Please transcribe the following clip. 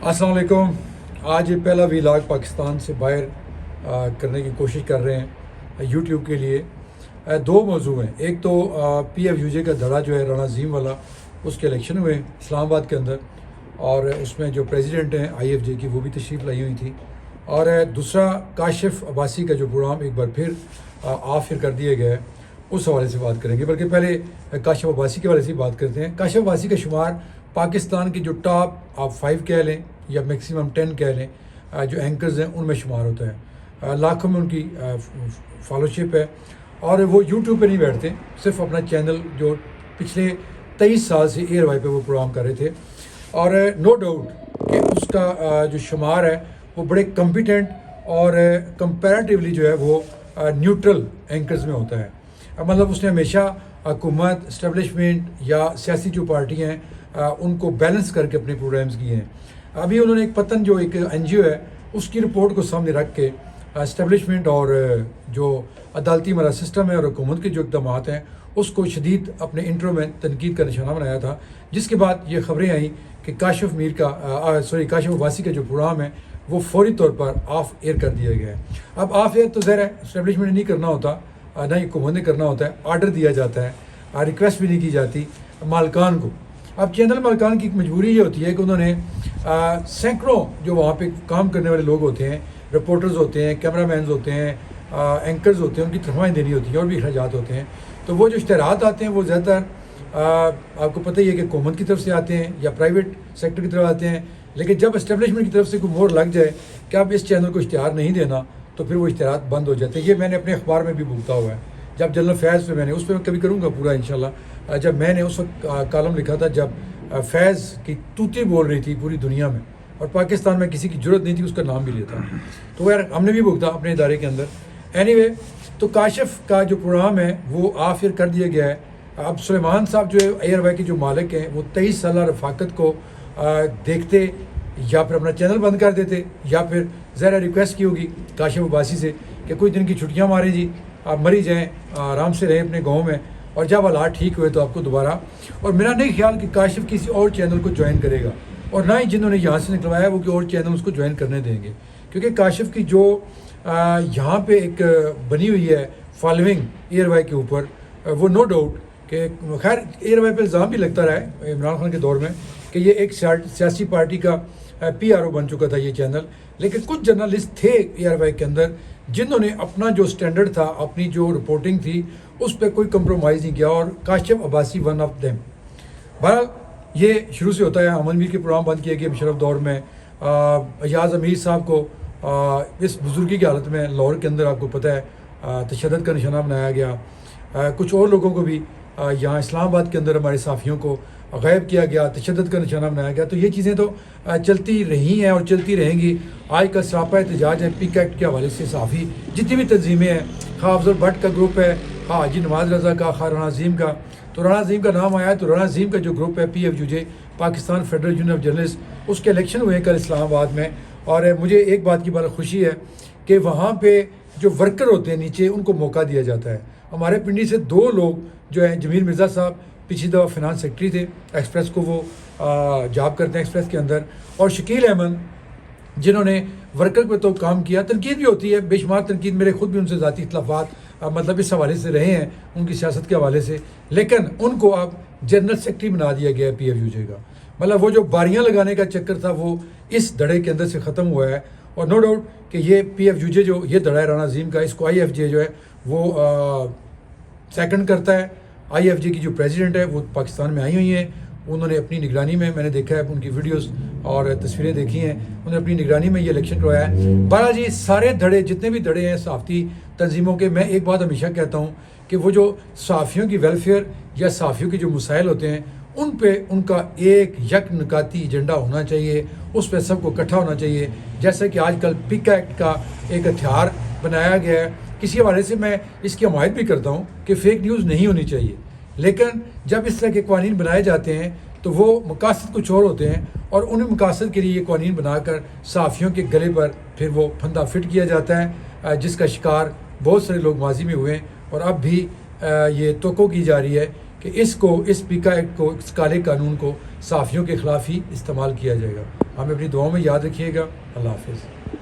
अस्सलाम वालेकुम। आज ये पहला वीलॉग पाकिस्तान से बाहर करने की कोशिश कर रहे हैं यूट्यूब के लिए। दो मौजू हैं, एक तो PFUJ का धड़ा जो है राना अज़ीम वाला, उसके इलेक्शन हुए इस्लामाबाद के अंदर और उसमें जो प्रेसिडेंट हैं IFJ की वो भी तशरीफ़ लाई हुई थी। और दूसरा काशिफ अब्बासी का जो प्रोग्राम एक बार फिर ऑफ कर दिया गया है, उस हवाले से बात करेंगे। बल्कि पहले काशिफ अब्बासी के हवाले से बात करते हैं। काशिफ अब्बासी का शुमार पाकिस्तान की जो टॉप आप 5 कह लें या मैक्सिमम 10 कह लें जो एंकर्स हैं उनमें शुमार होता है। लाखों में उनकी फॉलोशिप है और वो यूट्यूब पे नहीं बैठते, सिर्फ अपना चैनल जो पिछले 23 साल से एयर वाई पे वो प्रोग्राम कर रहे थे। और नो डाउट कि उसका जो शुमार है वो बड़े कम्पिटेंट और कंपैरेटिवली जो है वो न्यूट्रल एंकर्स में होता है। मतलब उसने हमेशा हुकूमत, इस्टेब्लिशमेंट या सियासी जो पार्टियाँ हैं उनको बैलेंस करके अपने प्रोग्राम्स किए हैं। अभी उन्होंने एक पतन जो एक NGO है उसकी रिपोर्ट को सामने रख के इस्टेब्लिशमेंट और जो अदालती हमारा सिस्टम है और हुकूमत के जो इक़दाम हैं उसको शदीद अपने इंट्रो में तनकीद का निशाना बनाया था। जिसके बाद ये खबरें आई कि काशिफ अब्बासी का जो प्रोग्राम है वो फौरी तौर पर ऑफ एयर कर दिया गया है। अब ऑफ एयर तो ज़ाहिर है इस्टेब्लिशमेंट नहीं करना होता, ना ही हुकूमत ने करना होता है, आर्डर दिया जाता है, रिक्वेस्ट भी नहीं की जाती मालकान को। अब चैनल मालकान की मजबूरी ये होती है कि उन्होंने सैकड़ों जो वहाँ पे काम करने वाले लोग होते हैं, रिपोर्टर्स होते हैं, कैमरामैन होते हैं, एंकर्स होते हैं, उनकी तनख्वाहें देनी होती हैं और भी अखराजात होते हैं। तो वो जो इश्तहारात आते हैं वो ज़्यादातर आपको पता ही है कि हुकूमत की तरफ से आते हैं या प्राइवेट सेक्टर की तरफ आते हैं। लेकिन जब इस्टेब्लिशमेंट की तरफ से कोई मोहर लग जाए कि आप इस चैनल को इश्तहार नहीं देना तो फिर वो इश्तहारात बंद हो जाते हैं। ये मैंने अपने अखबार में भी भुगता हुआ है। जब जनरल फैज़ पे मैंने उस पर मैं कभी करूँगा पूरा इंशाल्लाह, जब मैंने उस वक्त कॉलम लिखा था जब फैज़ की तूती बोल रही थी पूरी दुनिया में और पाकिस्तान में किसी की ज़रूरत नहीं थी उसका नाम भी लेता, तो यार हमने भी भुगता अपने इदारे के अंदर। एनीवे, तो काशिफ का जो प्रोग्राम है वो ऑफ एयर कर दिया गया है। अब सुलेमान साहब जो है एयर वाई के जो मालिक हैं वो 23 साल रफाकत को देखते या फिर अपना चैनल बंद कर देते या फिर ज़रा रिक्वेस्ट की होगी काशिफ अब्बासी से कि कुछ दिन की छुट्टियाँ मारें जी, आप मरी जाएँ, आराम से रहें अपने गाँव में, और जब हालात ठीक हुए तो आपको दोबारा। और मेरा नहीं ख्याल कि काशिफ किसी और चैनल को ज्वाइन करेगा और ना ही जिन्होंने यहाँ से निकलवाया वो कि और चैनल उसको ज्वाइन करने देंगे, क्योंकि काशिफ की जो यहाँ पे एक बनी हुई है फॉलोइंग एयर वाई के ऊपर, वो नो डाउट कि खैर एयर वाई पर इल्ज़ाम भी लगता रहा है इमरान खान के दौर में कि ये एक सियासी पार्टी का PRO बन चुका था ये चैनल। लेकिन कुछ जर्नलिस्ट थे एयर वाई के अंदर जिन्होंने अपना जो स्टैंडर्ड था, अपनी जो रिपोर्टिंग थी, उस पर कोई कंप्रोमाइज़ नहीं किया और Kashif Abbasi one of them. बहरहाल ये शुरू से होता है। अमन मीर के प्रोग्राम बंद किए गए मुशर्रफ दौर में। अयाज अमीर साहब को इस बुजुर्गी की हालत में लाहौर के अंदर आपको पता है तशद्दुद का निशाना बनाया गया। कुछ और लोगों को भी यहाँ इस्लामाबाद के अंदर हमारे साफ़ियों को गैब किया गया, तशद्दुद का निशाना बनाया गया। तो ये चीज़ें तो चलती रही हैं और चलती रहेंगी। आज का सरापा एहतजाज है पिक एक्ट के हवाले से। साफ़ी जितनी भी तंजीमें हैं, खा अफजल भट्ट का ग्रुप है, खा हाजी नवाज रज़ा का, खा राना अज़ीम का, तो राना अज़ीम का नाम आया तो राना अज़ीम का जो ग्रुप है PFUJ Pakistan federal union of journalist, उसके इलेक्शन हुए कल इस्लामाबाद में। और मुझे एक बात की बड़ी खुशी है कि वहाँ पर जो वर्कर होते हैं नीचे उनको मौका दिया जाता है। हमारे पिंडी से 2 लोग जो हैं, जमीर मिर्ज़ा साहब पिछली दफ़ा फिनांस सेक्रेटरी थे, एक्सप्रेस को वो जॉब करते हैं एक्सप्रेस के अंदर, और शकील अहमद जिन्होंने वर्कर पे तो काम किया। तनकीद भी होती है, बेशुमार तनकीद, मेरे खुद भी उनसे ज़ाती इख्तलाफात मतलब इस हवाले से रहे हैं उनकी सियासत के हवाले से, लेकिन उनको अब जनरल सेक्रेटरी बना दिया गया है PFUJ का। मतलब वो जो बारियाँ लगाने का चक्कर था वो इस धड़े के अंदर से ख़त्म हुआ है। और नो डाउट कि ये PFUJ जो ये धड़ा है राना अज़ीम का, इसको IFJ जो है वो सेकंड करता है। IFJ की जो प्रेसिडेंट है वो पाकिस्तान में आई हुई हैं, उन्होंने अपनी निगरानी में, मैंने देखा है उनकी वीडियोस और तस्वीरें देखी हैं, उन्होंने अपनी निगरानी में ये इलेक्शन करवाया है। बहरहाल जी सारे धड़े जितने भी धड़े हैं सहाफ़ती तंजीमों के, मैं एक बात हमेशा कहता हूँ कि वो जो सहाफ़ियों की वेलफेयर या सहाफ़ियों के जो मसाइल होते हैं उन पे उनका एक यकनिकाती एजेंडा होना चाहिए, उस पर सबको इकट्ठा होना चाहिए। जैसे कि आजकल पिक एक्ट का एक हथियार बनाया गया है, किसी हवाले से मैं इसकी हमायत भी करता हूँ कि फ़ेक न्यूज़ नहीं होनी चाहिए, लेकिन जब इस तरह के कानून बनाए जाते हैं तो वो मकासद कुछ और होते हैं और उन मकासद के लिए ये कानून बनाकर सहाफ़ियों के गले पर फिर वो फंदा फिट किया जाता है, जिसका शिकार बहुत सारे लोग माजी में हुए हैं और अब भी ये तोक़ो की जा रही है कि इस पिका एक्ट को, इस काले कानून को सहाफ़ियों के ख़िलाफ़ ही इस्तेमाल किया जाएगा। ہمیں اپنی دعاؤں میں یاد رکھیے گا. اللہ حافظ.